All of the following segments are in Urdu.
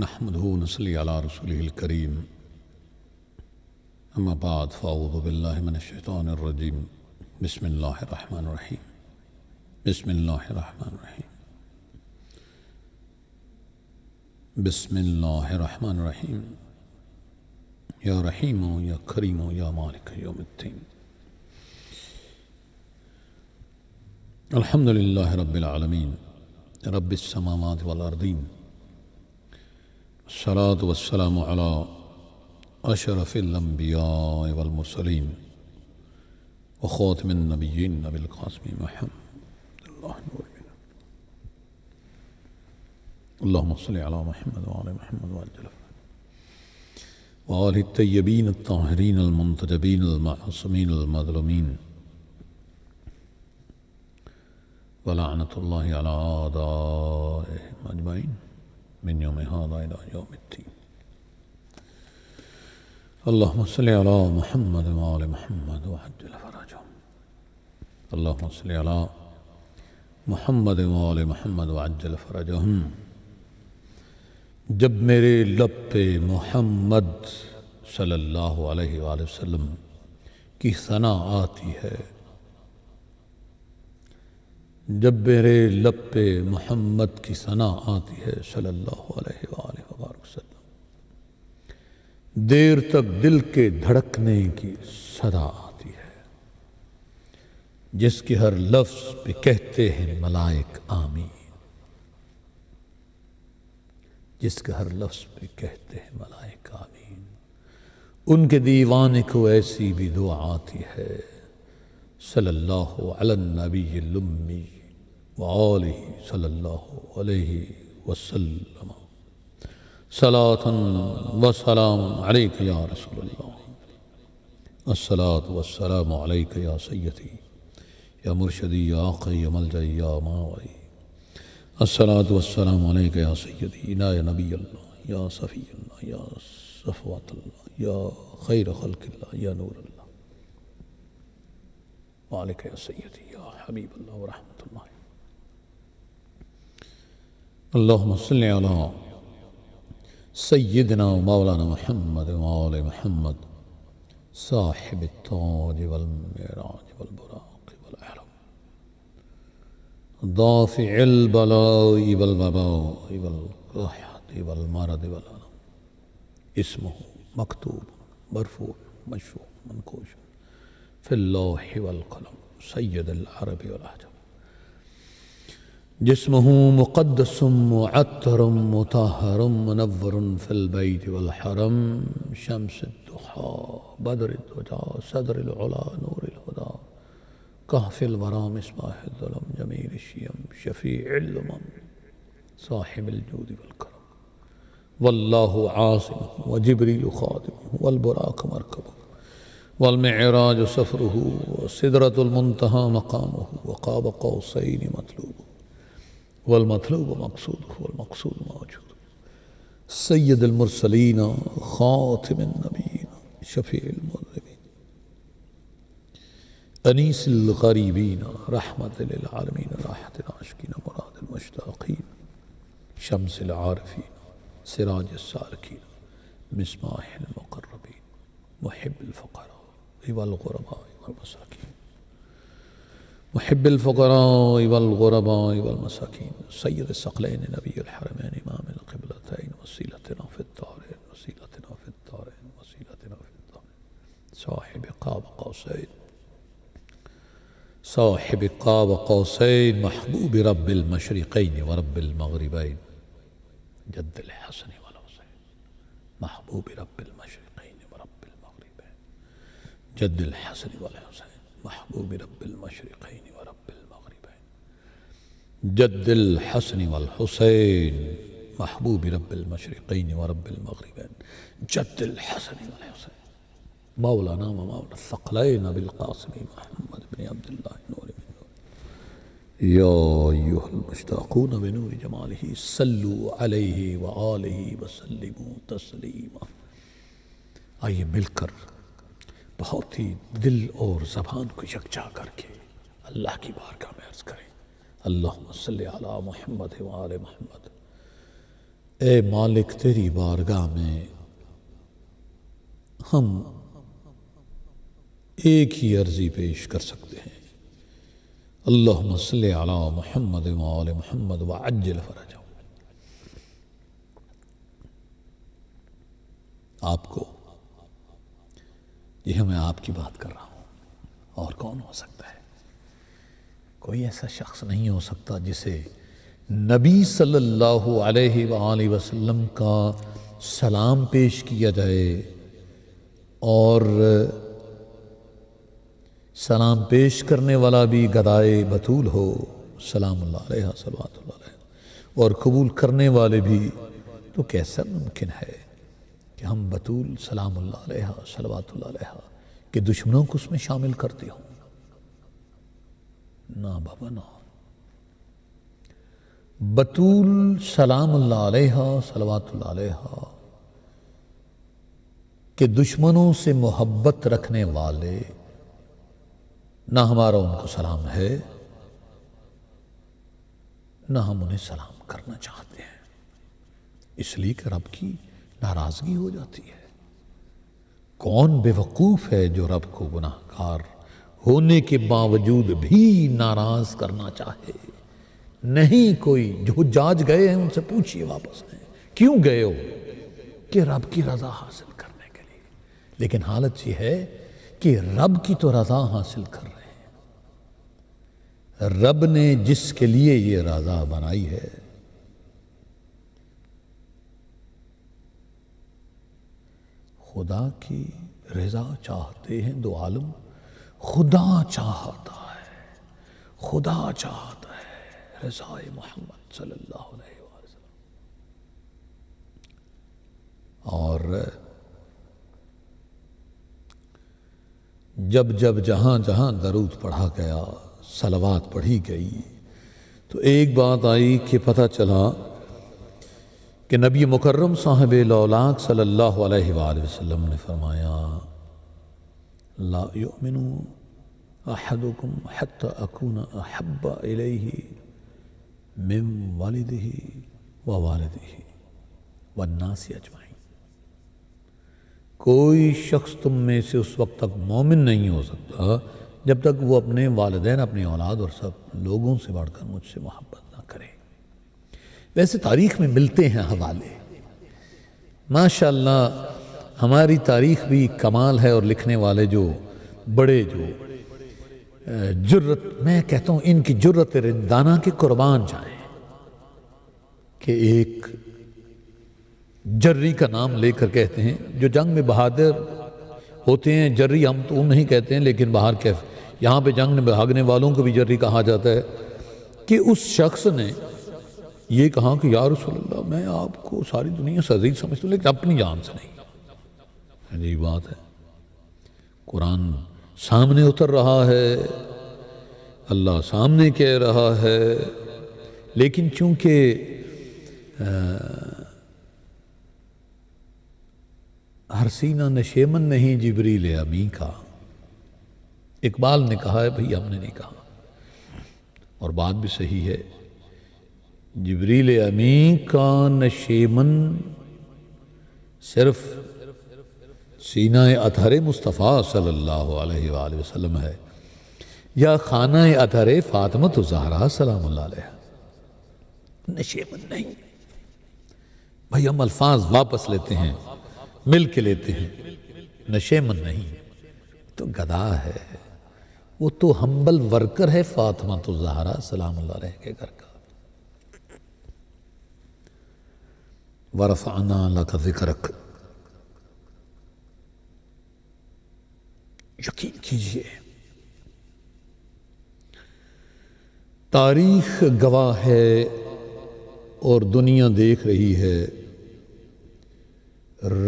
نحمده ونصلي على رسوله الكريم أما بعد فأعوذ بالله من الشيطان الرجيم بسم الله الرحمن الرحيم بسم الله الرحمن الرحيم بسم الله الرحمن الرحيم يا رحيم يا كريم يا مالك يوم الدين الحمد لله رب العالمين رب السماوات والأرضين الصلاة والسلام على أشرف الأنبياء والمرسلين وخاتم النبيين نبي القاسم محمد الله نور بنا اللهم صل على محمد وعلى محمد وعجل وآل الطيبين الطاهرين المنتجبين المعصومين المظلومين ولعنة الله على أعدائهم أجمعين من يوم هذا إلى يوم الدين اللهم صل على محمد وآل محمد وعجل فرجهم اللهم صل على محمد وآل محمد وعجل فرجهم جب میرے لب پہ محمد صلی اللہ علیہ وآلہ وسلم کی ثنا آتی ہے، جب میرے لب پہ محمد کی ثنا آتی ہے صلی اللہ علیہ وآلہ وسلم، دیر تک دل کے دھڑکنے کی صدا آتی ہے، جس کے ہر لفظ پہ کہتے ہیں ملائک آمین، جس کے ہر لفظ پہ کہتے ہیں ملائک آمین، ان کے دیوانے کو ایسی بھی دعا آتی ہے صلی اللہ علی النبی الامی وآلہ صلی اللہ علیہ وسلم صلاۃ و سلام علیک یا رسول اللہ الصلاۃ والسلام علیک یا سیدی یا مرشدی یا آقی یا ملجئی یا ماوئی الصلاۃ والسلام علیک یا سیدی یا نبی اللہ یا صفی اللہ یا صفوت اللہ یا خیر خلق اللہ یا نور اللہ وعلیک یا سیدی یا حبیب اللہ ورحمت اللہ اللہم صلی علی سیدنا و مولانا محمد وآل محمد صاحب التاج والمعراج والبراق والحرم دافع البلاء والوباء والقحط والمرض والألم اسمه مكتوب مرفوع مشفوع منقوش في اللوح والقلم سید العرب والعجم جسمه مقدس معطر مطهر منور في البيت والحرم شمس الضحى بدر الدجى صدر العلا نور الهدى كهف الورى مصباح الظلم جميل الشيم شفيع الأمم صاحب الجود والكرم والله عاصمه وجبريل خادمه والبراق مركبه والمعراج سفره وسدرة المنتهى مقامه وقاب قوسين مطلوبه والمطلوب مقصوده والمقصود موجود سید المرسلین خاتم النبیین شفیع المذنبین انیس الغریبین رحمت للعالمین راحت العاشقین مراد المشتاقین شمس العارفین سراج السالکین مصباح المقربین محب الفقراء والغرباء والمساکین محب الفقراء والغرباء والمساكين سيد الثقلين نبي الحرمين إمام القبلتين وسيلتنا في الدارين وسيلتنا في الدارين وسيلتنا في الدارين صاحب قاب قوسين صاحب قاب قوسين محبوب رب المشرقين ورب المغربين جد الحسن والحسين محبوب رب المشرقين ورب المغربين جد الحسن والحسين محبوب رب المشرقين ورب المغربين جد الحسن والحسين محبوب رب المشرقين ورب المغربين جد الحسن والحسين مولانا ومولا الثقلين بالقاسم محمد بن عبد الله نور من نور يا أيها المشتاقون بنور جماله صلوا عليه وآله وسلموا تسليما آئیے مل کر بہت ہی دل اور زبان کو یکجا کر کے اللہ کی بارگاہ میں عرض کریں اللہم صلی علی محمد وآل محمد اے مالک تیری بارگاہ میں ہم ایک ہی عرضی پیش کر سکتے ہیں، اللہم صلی علی محمد وآل محمد وعجل فرجہ۔ آپ کو، یہ میں آپ کی بات کر رہا ہوں، اور کون ہو سکتا ہے؟ کوئی ایسا شخص نہیں ہو سکتا جسے نبی صلی اللہ علیہ وآلہ وسلم کا سلام پیش کیا جائے اور سلام پیش کرنے والا بھی گدائے بطول ہو سلام اللہ علیہ صلوات اللہ علیہ، اور قبول کرنے والے بھی، تو کیسا ممکن ہے کہ ہم بطول سلام اللہ علیہ صلوات اللہ علیہ کے دشمنوں کو اس میں شامل کرتے ہوں؟ نہ بابا نہ، بطول سلام اللہ علیہ صلوات اللہ علیہ کے دشمنوں سے محبت رکھنے والے، نہ ہمارا ان کو سلام ہے، نہ ہم انہیں سلام کرنا چاہتے ہیں، اس لیے کہ رب کی ناراضگی ہو جاتی ہے۔ کون بے وقوف ہے جو رب کو گناہ گار ہونے کے باوجود بھی ناراض کرنا چاہے؟ نہیں کوئی۔ جو حجاج گئے ہیں ان سے پوچھئے واپس ہیں کیوں گئے ہو؟ کہ رب کی رضا حاصل کرنے کے لیے، لیکن حالت یہ ہے کہ رب کی تو رضا حاصل کر رہے ہیں، رب نے جس کے لیے یہ رضا بنائی ہے، خدا کی رضا چاہتے ہیں دو عالم، خدا چاہتا ہے، خدا چاہتا ہے رضا محمد صلی اللہ علیہ وسلم۔ اور جب جب جہاں جہاں درود پڑھا گیا، صلوات پڑھی گئی، تو ایک بات آئی کہ پتہ چلا کہ نبی مکرم صاحب لولاک صلی اللہ علیہ وآلہ وسلم نے فرمایا، لا یؤمن احدکم حتی اکون احب الیہ من والدہ ووالدہ والناس اجمعین۔ کوئی شخص تم میں سے اس وقت تک مومن نہیں ہو سکتا جب تک وہ اپنے والدین، اپنی اولاد اور سب لوگوں سے بڑھ کر مجھ سے محبت نہ کرے۔ ویسے تاریخ میں ملتے ہیں حوالے، ماشاءاللہ ہماری تاریخ بھی کمال ہے، اور لکھنے والے جو بڑے جو جرت، میں کہتا ہوں ان کی جرت رندانہ کے قربان جائیں، کہ ایک جری کا نام لے کر کہتے ہیں، جو جنگ میں بہادر ہوتے ہیں، جری ہم تو نہیں کہتے ہیں، لیکن باہر یہاں پہ جنگ میں بھاگنے والوں کو بھی جری کہا جاتا ہے، کہ اس شخص نے یہ کہا کہ یا رسول اللہ میں آپ کو ساری دنیا سے عزیز سمجھتا ہوں لیکن اپنی جان سے نہیں۔ عجیب بات ہے، قرآن سامنے اتر رہا ہے، اللہ سامنے کہہ رہا ہے، لیکن چونکہ ہر سینہ نشیمن نہیں جبریل امی کا، اقبال نے کہا ہے، بھئی ہم نے نہیں کہا، اور بات بھی صحیح ہے، جبریل امین کا نشیمن صرف سینہ اطہر مصطفیٰ صلی اللہ علیہ وآلہ وسلم ہے، یا خانہ اطہر فاطمۃ الزہرا سلام اللہ علیہ، نشیمن نہیں۔ بھئی ہم الفاظ واپس لیتے ہیں، مل کے لیتے ہیں، نشیمن نہیں تو گدا ہے، وہ تو ہمبل ورکر ہے فاطمۃ الزہرا سلام اللہ علیہ کے گھر کا۔ وَرَفَعْنَا لَكَ ذِكْرَكَ، یقین کیجئے تاریخ گواہ ہے اور دنیا دیکھ رہی ہے،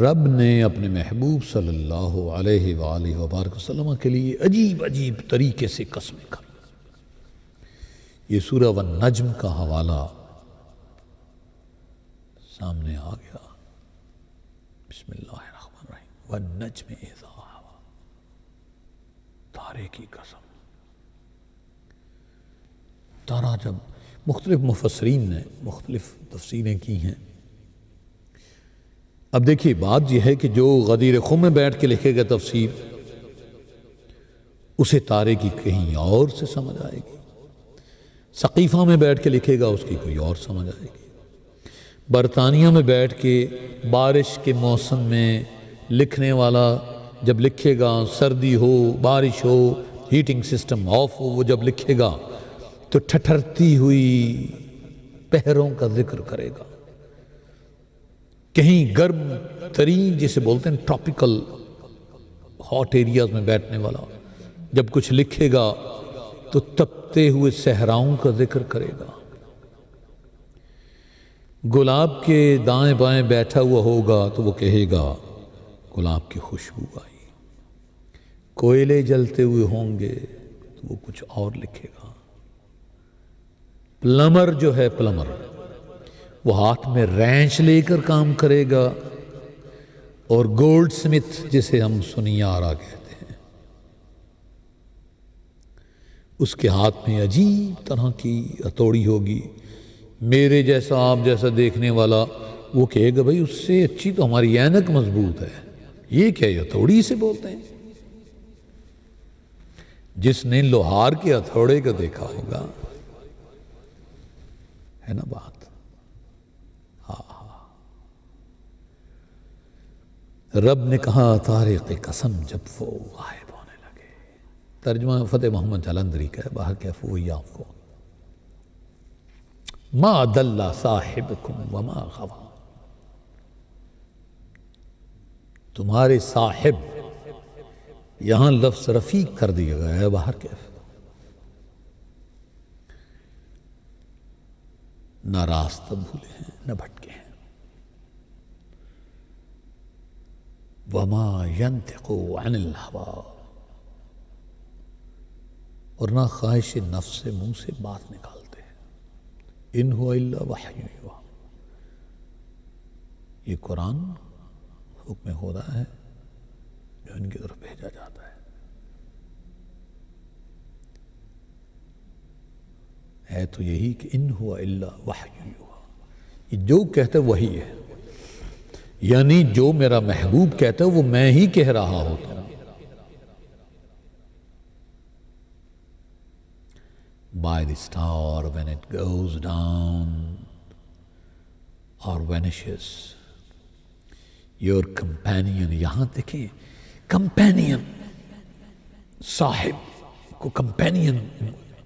رب نے اپنے محبوب صلی اللہ علیہ وآلہ وبارک وسلم کے لیے عجیب عجیب طریقے سے قسمیں کھائی۔ یہ سورہ والنجم کا حوالہ سامنے آ گیا، بسم اللہ الرحمن الرحیم، والنجم اذا ہوا، تارے کی قسم۔ تارا جب، مختلف مفسرین نے مختلف تفسیریں کی ہیں، اب دیکھیے بات یہ ہے کہ جو غدیر خم میں بیٹھ کے لکھے گا تفسیر، اسے تارے کی کہیں اور سے سمجھ آئے گی، سقیفہ میں بیٹھ کے لکھے گا اس کی کوئی اور سمجھ آئے گی، برطانیہ میں بیٹھ کے بارش کے موسم میں لکھنے والا جب لکھے گا، سردی ہو بارش ہو ہیٹنگ سسٹم آف ہو، وہ جب لکھے گا تو ٹھٹھرتی ہوئی پہروں کا ذکر کرے گا، کہیں گرم ترین جسے بولتے ہیں ٹراپیکل ہاٹ ایریاز میں بیٹھنے والا جب کچھ لکھے گا تو تپتے ہوئے صحراؤں کا ذکر کرے گا، گلاب کے دائیں بائیں بیٹھا ہوا ہوگا تو وہ کہے گا گلاب کی خوشبو آئی، کوئلے جلتے ہوئے ہوں گے تو وہ کچھ اور لکھے گا، پلمر جو ہے پلمر وہ ہاتھ میں رینچ لے کر کام کرے گا، اور گولڈ سمتھ جسے ہم سنیارا کہتے ہیں اس کے ہاتھ میں عجیب طرح کی ہتھوڑی ہوگی، میرے جیسا آپ جیسا دیکھنے والا وہ کہے گا بھائی اس سے اچھی تو ہماری اینک مضبوط ہے، یہ کیا ہتھوڑی سے بولتے ہیں؟ جس نے لوہار کے ہتھوڑے کو دیکھا ہوگا، ہے نا بات؟ رب نے کہا طارق قسم جب وہ غائب ہونے لگے، ترجمہ فتح محمد جلندری کا ہے، باہر کیف وہی آپ کو، ما ضل صاحبکم وما غوا، تمہارے صاحب یہاں لفظ رفیق کر دیا گیا ہے، باہر کیف نہ راستہ بھولے ہیں نہ بھٹکے ہیں، وما ينطق عن الهوى، اور نہ خواہش نفس سے منہ سے بات نکالتے ہیں، ان هو الا وحی یوحی، یہ قرآن حکم خدا ہے جو ان کی طرف بھیجا جاتا ہے تو یہی کہ ان هو الا وحی یوحی، یہ جو کہتا ہے وہی ہے، یعنی جو میرا محبوب کہتا ہے وہ میں ہی کہہ رہا ہوتا ہوں۔ By the star when it goes down or vanishes, your companion، یہاں دیکھیں companion، صاحب کو companion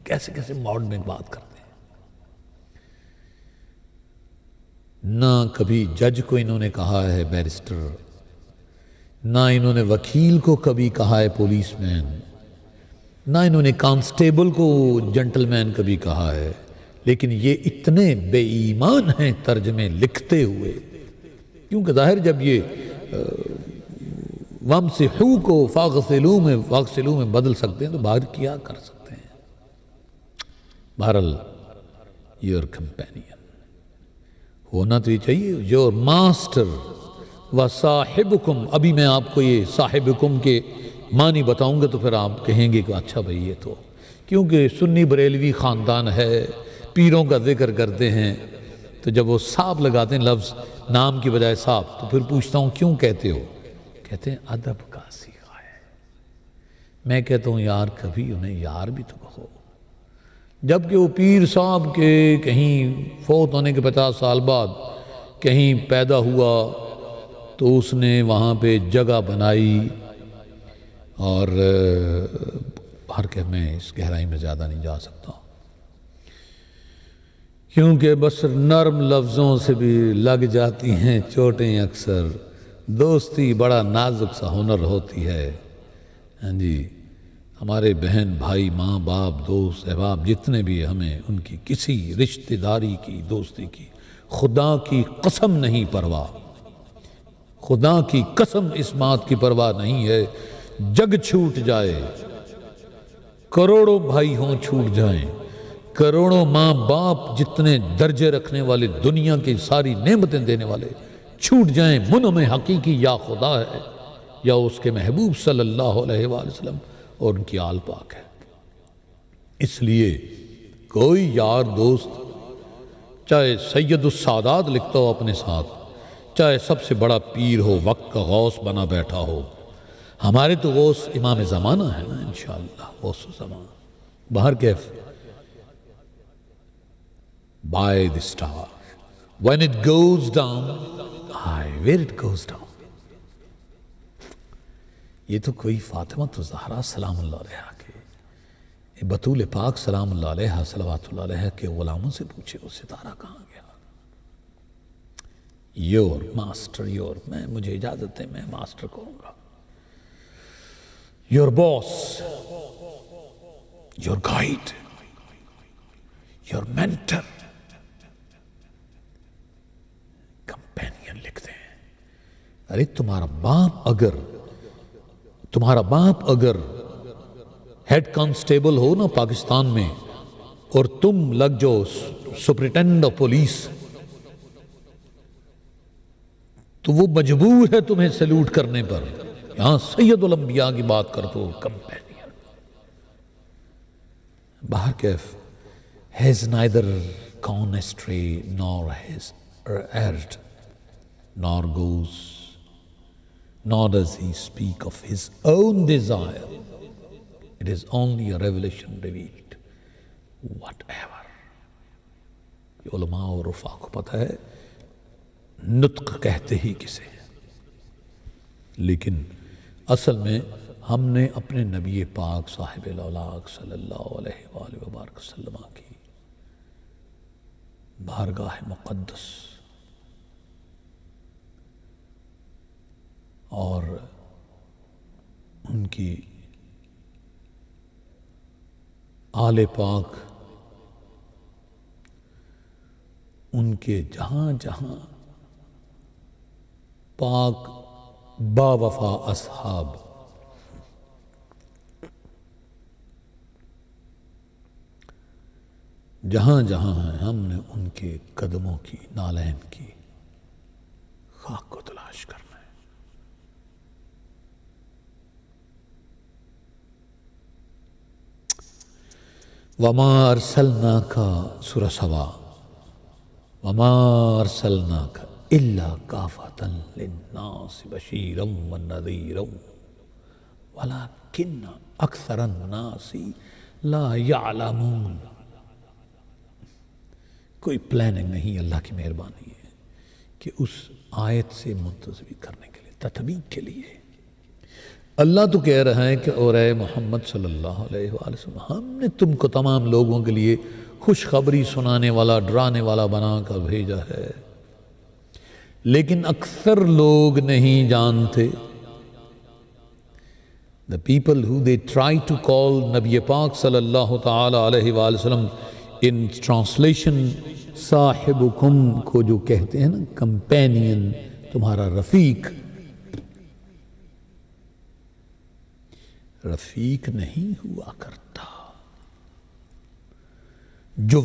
کیسے کیسے موڈ میں بات کرتے ہیں، نہ کبھی جج کو انہوں نے کہا ہے بیرسٹر، نہ انہوں نے وکیل کو کبھی کہا ہے پولیس مین، نہ انہوں نے کانسٹیبل کو جنٹل مین کبھی کہا ہے، لیکن یہ اتنے بے ایمان ہیں ترجمے لکھتے ہوئے، کیونکہ ظاہر جب یہ وَامْسِحُوا کو فَاغْسِلُوا میں بدل سکتے ہیں تو باہر کیا کر سکتے ہیں، بہرحال your companion ہونا تو یہ چاہیے، your master وَصَاحِبُكُمْ، ابھی میں آپ کو یہ صاحبکم کے معنی بتاؤں گا تو پھر آپ کہیں گے کہ اچھا بھئی یہ تو، کیونکہ سنی بریلوی خاندان ہے، پیروں کا ذکر کرتے ہیں، تو جب وہ صاحب لگاتے ہیں لفظ نام کی بجائے صاحب، تو پھر پوچھتا ہوں کیوں کہتے ہو؟ کہتے ہیں ادب کا صیغہ ہے، میں کہتا ہوں یار کبھی انہیں یار بھی تو کہو، جبکہ وہ پیر صاحب کے کہیں فوت ہونے کے 50 سال بعد کہیں پیدا ہوا تو اس نے وہاں پہ جگہ بنائی، اور ہر کہ میں اس گہرائی میں زیادہ نہیں جا سکتا کیونکہ بس نرم لفظوں سے بھی لگ جاتی ہیں چوٹیں، اکثر دوستی بڑا نازک سا ہنر ہوتی ہے، ہاں جی، ہمارے بہن بھائی ماں باپ دوست احباب جتنے بھی ہمیں ان کی کسی رشتہ داری کی دوستی کی خدا کی قسم نہیں پرواہ، خدا کی قسم اس بات کی پرواہ نہیں ہے، جگ چھوٹ جائے، کروڑوں بھائی ہوں چھوٹ جائیں، کروڑوں ماں باپ جتنے درجے رکھنے والے دنیا کی ساری نعمتیں دینے والے چھوٹ جائیں، منعم حقیقی یا خدا ہے یا اس کے محبوب صلی اللہ علیہ وآلہ وسلم اور ان کی آل پاک ہے۔ اس لیے کوئی یار دوست چاہے سید السادات لکھتا ہو اپنے ساتھ، چاہے سب سے بڑا پیر ہو، وقت کا غوث بنا بیٹھا ہو، ہمارے تو غوث امام زمانہ ہے نا انشاءاللہ، غوث زمانہ۔ باہر کیف by the star when it goes down where it goes down۔ یہ تو کوئی فاطمہ الزہرا سلام اللہ علیہا کے، بطول پاک سلام اللہ علیہا صلوات اللہ علیہ کے غلاموں سے پوچھے وہ ستارہ کہاں گیا۔ یور ماسٹر، مجھے اجازت ہے میں ماسٹر کہوں گا، your boss, your guide, your mentor, companion لکھتے ہیں۔ ارے تمہارا باپ اگر ہیڈ کانسٹیبل ہو نا پاکستان میں، اور تم لگ جاؤ سپرنٹینڈنٹ آف پولیس، تو وہ مجبور ہے تمہیں سیلوٹ کرنے پر۔ یہاں سید الانبیاء کی بات کرتے ہو، کمپینین۔ باہر کیف has neither gone astray nor has erred, nor does he speak of his own desire. It is only a revelation revealed whatever۔ یہ علماء اور رفاق کو پتہ ہے نطق کہتے ہی کسے ہیں، لیکن اصل میں ہم نے اپنے نبی پاک صاحب الاولاق صلی اللہ علیہ وآلہ وبارک وسلم کی بارگاہ مقدس اور ان کی آل پاک، ان کے جہاں جہاں پاک با وفا اصحاب جہاں جہاں ہیں، ہم نے ان کے قدموں کی، نالین کی خاک کو تلاش کرنا ہے۔ وَمَا أَرْسَلْنَاكَ سورہ سبا، وَمَا أَرْسَلْنَاكَ إِلَّا كَافَةً لِلنَّاسِ بَشِيرًا وَنَذِيرًا وَلَكِنَّ أَكْثَرَ النَّاسِ لَا يَعْلَمُونَ۔ کوئی پلاننگ نہیں، اللہ کی مہربانی ہے کہ اس آیت سے منتظمی کرنے کے لیے، تطبیق کے لیے اللہ تو کہہ رہا ہے کہ اور اے محمد صلی اللہ علیہ وآلہ وسلم، ہم نے تم کو تمام لوگوں کے لیے خوشخبری سنانے والا، ڈرانے والا بنا کر بھیجا ہے، لیکن اکثر لوگ نہیں جانتے۔ The people who they try to call نبی پاک صلی اللہ تعالی علیہ وآلہ وسلم ان ٹرانسلیشن صاحبکم کو جو کہتے ہیں نا کمپینین، تمہارا رفیق، رفیق نہیں ہوا کرتا۔ جو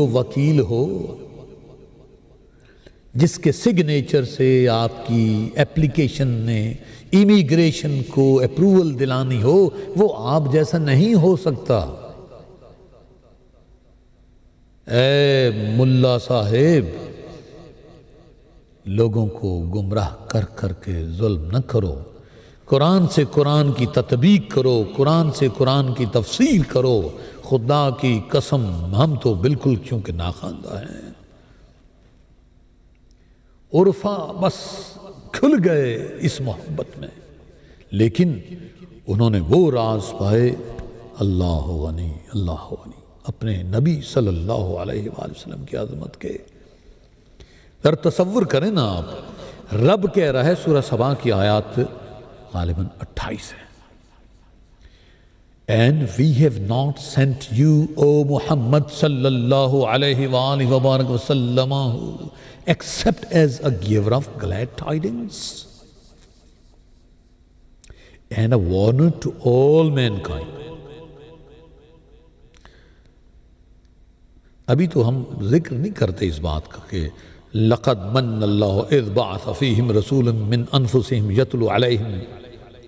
وکیل ہو جس کے سگنیچر سے آپ کی ایپلیکیشن نے امیگریشن کو اپروول دلانی ہو، وہ آپ جیسا نہیں ہو سکتا۔ اے ملا صاحب، لوگوں کو گمراہ کر کر کے ظلم نہ کرو، قرآن سے قرآن کی تطبیق کرو، قرآن سے قرآن کی تفسیر کرو۔ خدا کی قسم ہم تو بالکل کیونکہ ناخواندہ ہیں، عرفا بس کھل گئے اس محبت میں، لیکن انہوں نے وہ راز پائے۔ اللہ غنی، اللہ غنی، اپنے نبی صلی اللہ علیہ وآلہ وسلم کی عظمت کے در تصور کریں نا آپ۔ رب کہہ رہا ہے، سورہ سبا کی آیات غالباً 28 ہے، And we have not sent you, O Muhammad صلی اللہ علیہ وآلہ وبارک وسلم, except as a giver of glad tidings and a warner to all mankind۔ ابھی تو ہم ذکر نہیں کرتے اس بات کا کہ لَقَدْ مَنَّ اللَّهُ إِذْ بَعَثَ فِيهِمْ رَسُولًا مِّنْ أَنفُسِهِمْ يَتْلُو عَلَيْهِمْ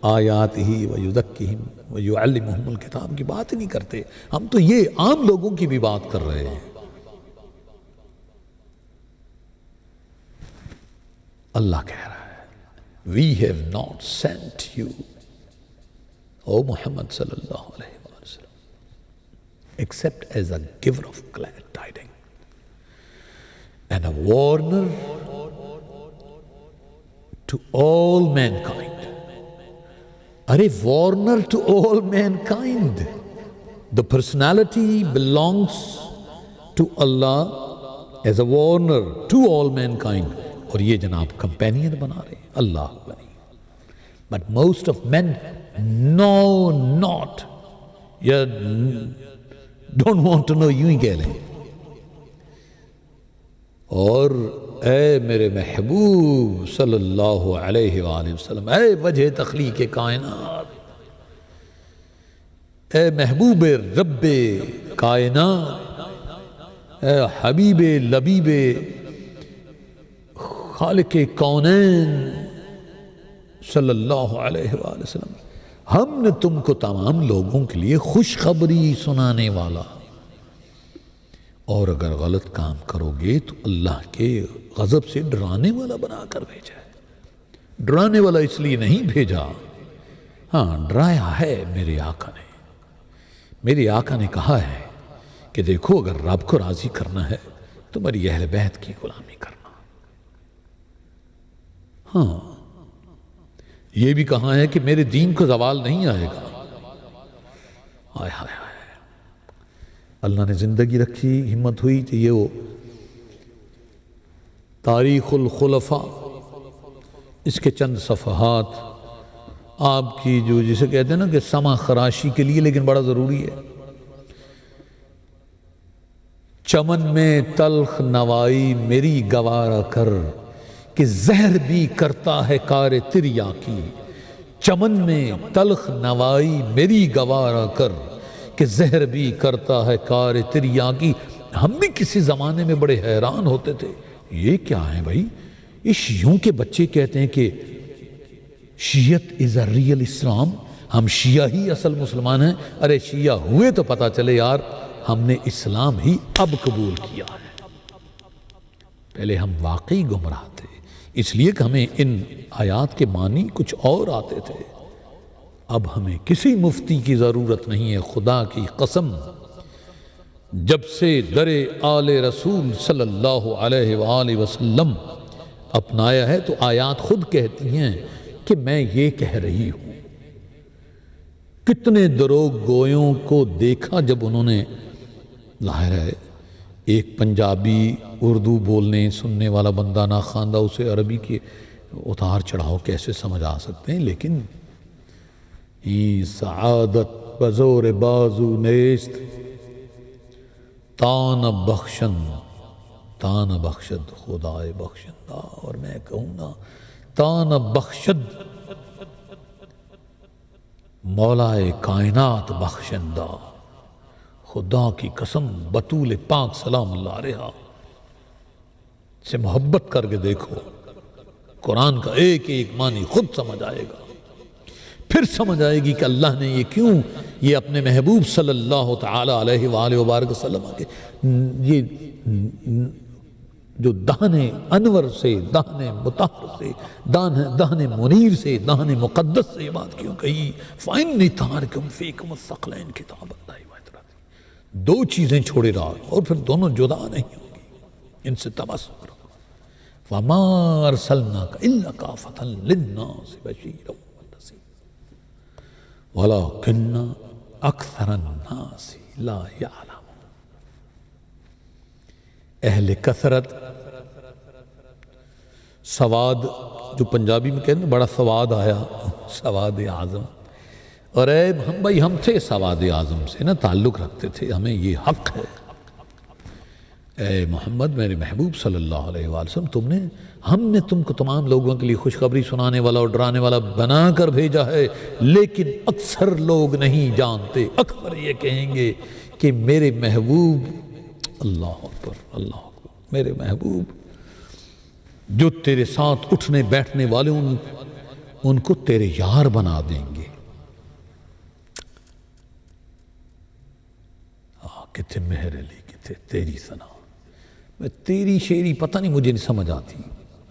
آیَاتِهِ وَيُزَكِّيهِمْ وَيُعَلِّمُهُمُ الْكِتَابَ کی بات ہی نہیں کرتے، ہم تو یہ عام لوگوں کی بھی بات کر رہے ہیں۔ اللہ کہہ رہا ہے we have not sent you او محمد صلی اللہ علیہ وسلم except as a giver of glad tidings and a warner to all mankind. Are warner to all mankind. The personality belongs to Allah as a warner to all mankind. اور یہ جناب کمپینین بنا رہے ہیں اللہ بنی. But most of men know not. یا don't want to know, یوں ہی کہہ لیں. اور اے میرے محبوب صلی اللہ علیہ وآلہ وسلم، اے وجہ تخلیق کائنات، اے محبوب رب کائنات، اے حبیب لبیب خالق کونین صلی اللہ علیہ وآلہ وسلم، ہم نے تم کو تمام لوگوں کے لیے خوشخبری سنانے والا، اور اگر غلط کام کرو گے تو اللہ کے غضب سے ڈرانے والا بنا کر بھیجا ہے. ڈرانے والا اس لیے نہیں بھیجا، ہاں ڈرایا ہے میرے آقا نے. میرے آقا نے کہا ہے کہ دیکھو اگر رب کو راضی کرنا ہے تو میری اہل بیت کی غلامی کرنا. ہاں یہ بھی کہا ہے کہ میرے دین کو زوال نہیں آئے گا. آئے ہائے ہائے، اللہ نے زندگی رکھی، ہمت ہوئی تو یہ وہ تاریخ الخلفاء، اس کے چند صفحات آپ کی جو جسے کہتے ہیں نا کہ سما خراشی کے لیے لیکن بڑا ضروری ہے. چمن میں تلخ نوائی میری گوارا کر کہ زہر بھی کرتا ہے کار تریا کی. چمن میں تلخ نوائی میری گوارا کر کہ زہر بھی کرتا ہے کار تریا کی. ہم بھی کسی زمانے میں بڑے حیران ہوتے تھے، یہ کیا ہے بھائی؟ اس شیعوں کے بچے کہتے ہیں کہ شیعت از اے ریئل اسلام، ہم شیعہ ہی اصل مسلمان ہیں. ارے شیعہ ہوئے تو پتا چلے یار ہم نے اسلام ہی اب قبول کیا ہے. پہلے ہم واقعی گمراہ تھے، اس لیے کہ ہمیں ان آیات کے معنی کچھ اور آتے تھے. اب ہمیں کسی مفتی کی ضرورت نہیں ہے، خدا کی قسم. جب سے در آل رسول صلی اللہ علیہ وآلہ وسلم اپنایا ہے تو آیات خود کہتی ہیں کہ میں یہ کہہ رہی ہوں. کتنے دروغ گویوں کو دیکھا جب انہوں نے، ظاہر ہے ایک پنجابی اردو بولنے سننے والا بندہ نہ خواندہ اسے عربی کے اتار چڑھاؤ کیسے سمجھ آ سکتے ہیں. لیکن ای سعادت بزور بازو نیست تان بخشن تان بخشد خدائے بخشندہ. اور میں کہوں نا تان بخشد مولائے کائنات بخشندہ. خدا کی قسم بطول پاک سلام اللہ علیہا سے محبت کر کے دیکھو، قرآن کا ایک ایک معنی خود سمجھ آئے گا. پھر سمجھ آئے گی کہ اللہ نے یہ کیوں یہ اپنے محبوب صلی اللہ تعالی علیہ وآلہ وبارک وسلم کے یہ جو دہن انور سے، دہن مطہر سے، دہن منیر سے، دہن مقدس سے یہ بات کیوں کہی؟ فَإِنِّي تَارِكُمْ فِيكُمُ الثَّقْلَيْنِ کتاب اللہ وَإِتْرَاتِ. دو چیزیں چھوڑے رہا اور پھر دونوں جدا نہیں ہوں گی، ان سے تمسک رکھو. وَمَا أَرْسَلْنَاكَ إِلَّا كَافَةً لِلنَّاسِ بَشِيرًا وَلَكِنَّ أَكْثَرَ النَّاسِ لَا يَعْلَمُونَ. اہل کثرت، سواد جو پنجابی میں کہتے ہیں بڑا سواد آیا، سواد اعظم. اور اے ہم بھائی ہم تھے سواد اعظم سے نا تعلق رکھتے تھے، ہمیں یہ حق ہے. اے محمد میرے محبوب صلی اللہ علیہ وآلہ وسلم، ہم نے تم کو تمام لوگوں کے لیے خوشخبری سنانے والا اور ڈرانے والا بنا کر بھیجا ہے، لیکن اکثر لوگ نہیں جانتے. اکثر یہ کہیں گے کہ میرے محبوب، اللہ اکبر اللہ اکبر، میرے محبوب جو تیرے ساتھ اٹھنے بیٹھنے والے ان کو تیرے یار بنا دیں گے. کتنے مہر علی کتنے تیری ثنا. میں تیری شیری پتہ نہیں مجھے نہیں سمجھ آتی،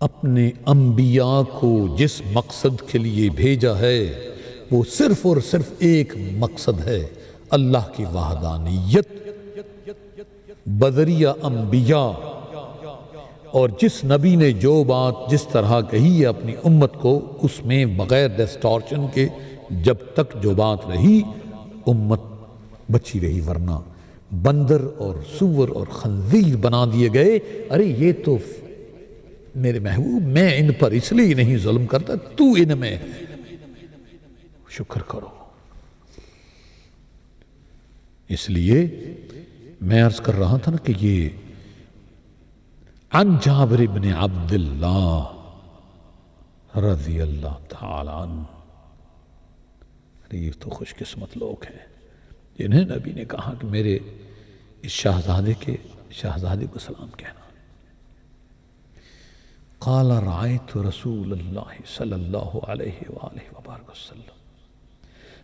اپنے انبیاء کو جس مقصد کے لیے بھیجا ہے وہ صرف اور صرف ایک مقصد ہے، اللہ کی وحدانیت بذریعہ انبیاء۔ اور جس نبی نے جو بات جس طرح کہی ہے اپنی امت کو، اس میں بغیر ڈسٹورشن کے جب تک جو بات رہی امت بچی رہی، ورنہ بندر اور سور اور خنزیر بنا دیے گئے۔ ارے یہ تو میرے محبوب، میں ان پر اس لیے نہیں ظلم کرتا، تو ان میں ہے، شکر کرو۔ اس لیے میں عرض کر رہا تھا نا کہ یہ عن جابر بن عبداللہ رضی اللہ تعالی عنہ، یہ تو خوش قسمت لوگ ہیں جنہیں نبی نے کہا کہ میرے اس شہزادے کو سلام کہنا۔ قال رأيت رسول اللہ صلی اللہ علیہ وآلہ وبارک وسلم۔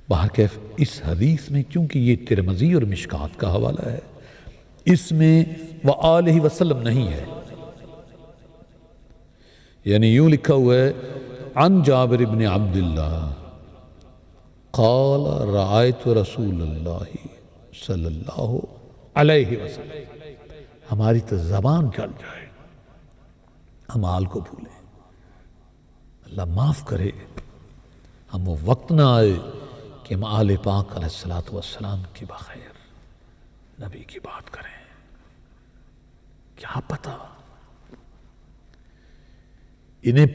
بہرکیف اس حدیث میں چونکہ یہ ترمذی اور مشکات کا حوالہ ہے، اس میں وآلہ وسلم نہیں ہے، یعنی یوں لکھا ہوا ہے عن جابر بن عبداللہ قال رأيت رسول اللہ صلی اللہ علیہ وسلم۔ ہماری تو زبان چل جائے، ہم آل کو بھولیں، اللہ معاف کرے، ہم وہ وقت نہ آئے کہ ہم آل پاک علیہ السلام کی بخیر نبی کی بات کریں۔ کیا پتہ، انہیں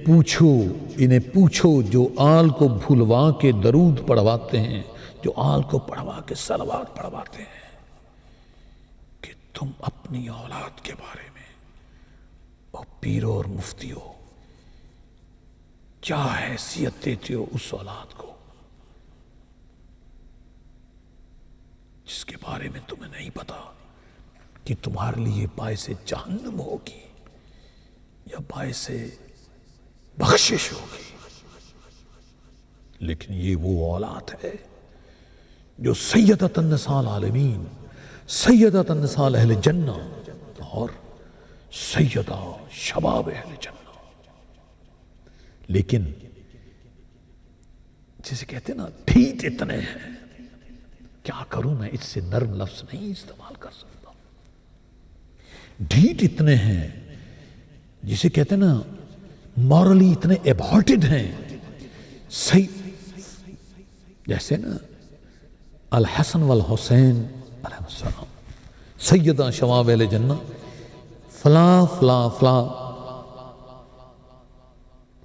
پوچھو جو آل کو بھولوا کے درود پڑھواتے ہیں، جو آل کو پڑھوا کے صلوات پڑھواتے ہیں، کہ تم اپنی اولاد کے بارے میں اور پیرو اور مفتیو کیا حیثیت دیتے ہو اس اولاد کو جس کے بارے میں تمہیں نہیں پتا کہ تمہارے لیے باعث جہنم ہوگی یا باعث بخشش ہوگی۔ لیکن یہ وہ اولاد ہے جو سیدۃ النساء العالمین، سیدۃ النساء اہل جنہ اور سیدہ شباب اہل جنہ۔ لیکن جسے کہتے ہیں نا ڈھیٹ اتنے ہیں، کیا کروں میں اس سے نرم لفظ نہیں استعمال کر سکتا، ڈھیٹ اتنے ہیں، جسے کہتے ہیں نا مورلی اتنے ایبارٹڈ ہیں، جیسے نا الحسن والحسین علیہ السلام، سیدہ شباب اہل جنہ، فلاں فلاں فلاں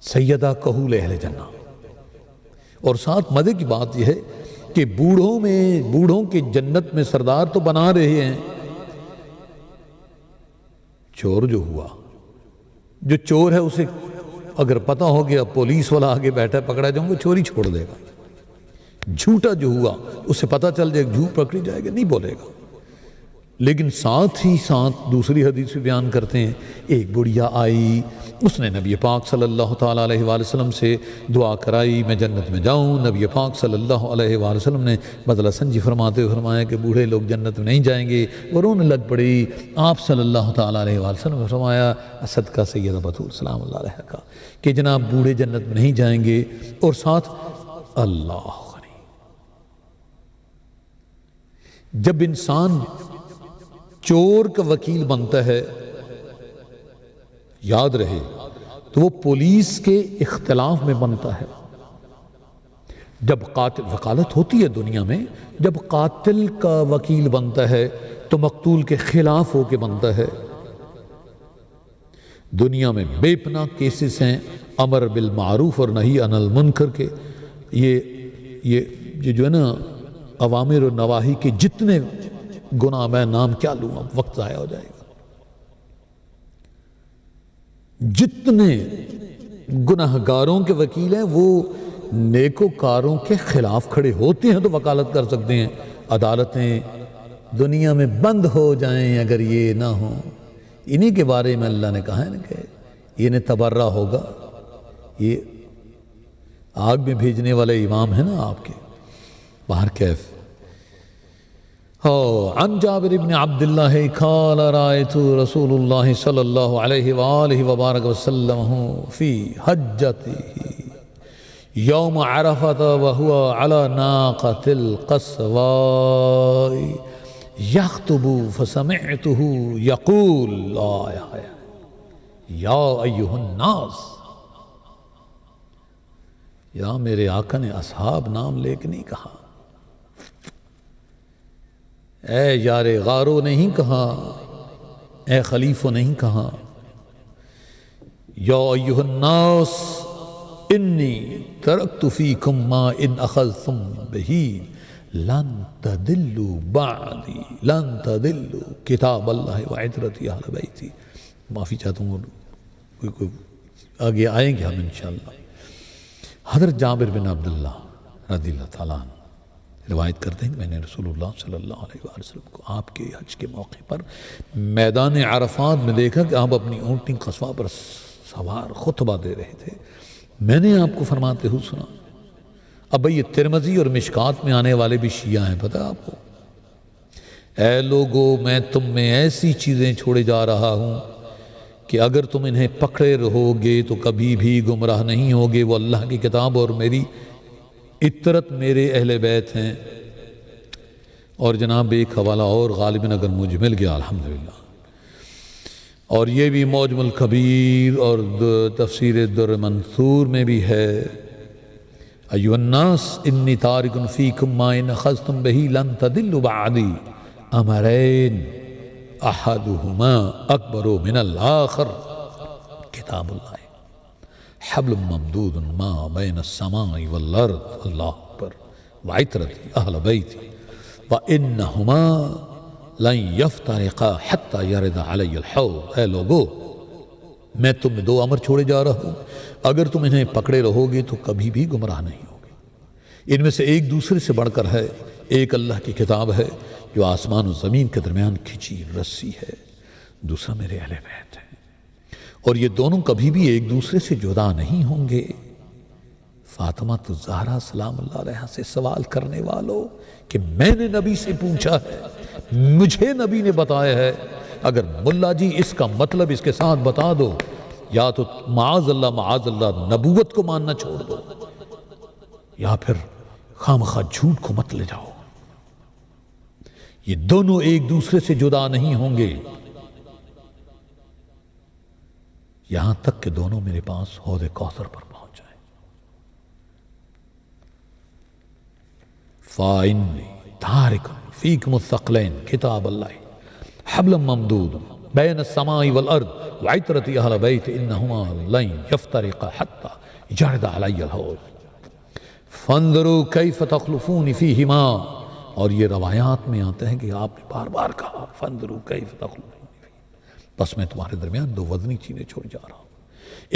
سیدہ کہول اہل جنہ۔ اور ساتھ مزے کی بات یہ ہے کہ بوڑھوں کے جنت میں سردار تو بنا رہے ہیں، چور جو ہوا، جو چور ہے اسے اگر پتہ ہو گیا پولیس والا آگے بیٹھا پکڑا جاؤں گا، چوری چھوڑ دے گا۔ جھوٹا جو ہوا اسے پتہ چل جائے جھوٹ پکڑی جائے گا، نہیں بولے گا۔ لیکن ساتھ ہی ساتھ دوسری حدیث بھی بیان کرتے ہیں، ایک بڑھیا آئی، اس نے نبی پاک صلی اللہ تعالیٰ علیہ وآلہ وسلم سے دعا کرائی میں جنت میں جاؤں۔ نبی پاک صلی اللہ علیہ وآلہ وسلم نے بدلہ سنجی فرماتے ہوئے فرمایا کہ بوڑھے لوگ جنت میں نہیں جائیں گے، اور رونے لگ پڑی۔ آپ صلی اللہ تعالیٰ علیہ وآلہ وسلم نے فرمایا صدقہ سیدہ بطول سلام اللہ علیہ کا کہ جناب بوڑھے جنت میں نہیں جائیں گے، اور ساتھ اللہ غنی۔ جب انسان چور کا وکیل بنتا ہے، یاد رہے، تو وہ پولیس کے اختلاف میں بنتا ہے۔ جب قاتل، وکالت ہوتی ہے دنیا میں، جب قاتل کا وکیل بنتا ہے تو مقتول کے خلاف ہو کے بنتا ہے۔ دنیا میں بے پناہ کیسز ہیں امر بالمعروف اور نہی عن المنکر کے، یہ جو ہے نا اوامر و نواہی کے جتنے گناہ، میں نام کیا لوں، اب وقت ضائع ہو جائے گا، جتنے گناہگاروں کے وکیل ہیں وہ نیکوکاروں کے خلاف کھڑے ہوتے ہیں تو وکالت کر سکتے ہیں۔ عدالتیں دنیا میں بند ہو جائیں اگر یہ نہ ہوں، انہی کے بارے میں اللہ نے کہا ہے نا کہ یہ تبرہ ہوگا، یہ آگ میں بھیجنے والے امام ہیں نا آپ کے۔ باہر کیف عن جابر بن عبد الله قال رأيت رسول الله صلى الله عليه وآله وبارك وسلم في حجته يوم عرفة وهو على ناقة القصواء يخطب فسمعته يقول يا أيها الناس. یا میرے آقا نے اصحاب نام لے کے نہیں کہا، اے یار غارو نہیں کہا، اے خلیفو نہیں کہا، یا ایھا الناس انی ترکت فیکم ما ان اخذتم بہ لن تدلوا بعدی لن تدلوا کتاب اللہ وعترتی اہل بیتی. معافی چاہتا ہوں، کوئی آگے آئیں گے ہم انشاءاللہ. حضرت جابر بن عبداللہ رضی اللہ تعالیٰ عنہ روایت کرتے ہیں کہ میں نے رسول اللہ صلی اللہ علیہ وآلہ وسلم کو آپ کے حج کے موقع پر میدان عرفات میں دیکھا کہ آپ اپنی اونٹنی قصوہ پر سوار خطبہ دے رہے تھے. میں نے آپ کو فرماتے ہوئے سنا. اب یہ ترمذی اور مشکات میں آنے والے بھی شیعہ ہیں، پتہ آپ کو. اے لوگو، میں تم میں ایسی چیزیں چھوڑے جا رہا ہوں کہ اگر تم انہیں پکڑے رہو گے تو کبھی بھی گمراہ نہیں ہوگے. وہ اللہ کی کتاب اور میری اطرت میرے اہل بیت ہیں. اور جناب ایک حوالہ اور غالباً اگر مجھ مل گیا الحمدللہ، اور یہ بھی معجم الکبیر اور تفسیر در منثور میں بھی ہے. ایھا الناس انی تارک فیکم ما ان اخذتم بہ لن تضلوا بعدی امرین احدہما اکبر من الآخر کتاب اللہ حبل ممدود ما بین السماء والارض اللہ اکبر وعترتی اہل بیتی وانہما لن یفترقا حتی یرد علی الحوض. اے لوگو، میں تم میں دو امر چھوڑے جا رہا ہوں، اگر تم انہیں پکڑے رہو گے تو کبھی بھی گمراہ نہیں ہوگے. ان میں سے ایک دوسرے سے بڑھ کر ہے. ایک اللہ کی کتاب ہے جو آسمان و زمین کے درمیان کھچی رسی ہے، دوسرا میرے اہل بیت ہے، اور یہ دونوں کبھی بھی ایک دوسرے سے جدا نہیں ہوں گے. فاطمہ الزہرا سلام اللہ علیہا سے سوال کرنے والوں کہ میں نے نبی سے پوچھا ہے، مجھے نبی نے بتایا ہے. اگر ملا جی اس کا مطلب اس کے ساتھ بتا دو، یا تو معاذ اللہ نبوت کو ماننا چھوڑ دو، یا پھر خامخواہ جھوٹ کو مت لے جاؤ. یہ دونوں ایک دوسرے سے جدا نہیں ہوں گے یہاں تک کہ دونوں میرے پاس حوض کوثر پر پہنچ جائیں. فَإِنِّي تَارِكٌ فِيكُمُ الثَّقْلَيْنِ کتاب اللہ حبل ممدود بین السماء والارض وعترتی اہل بیت انہما لن یفترقا حتی یرد علی الحوض فانظروا کیف تخلفون فیہما. اور یہ روایات میں آتا ہے کہ آپ نے بار بار کہا فانظروا کیف تخلفون فیہما. بس میں تمہارے درمیان دو وزنی چیزیں چھوڑ جا رہا ہوں.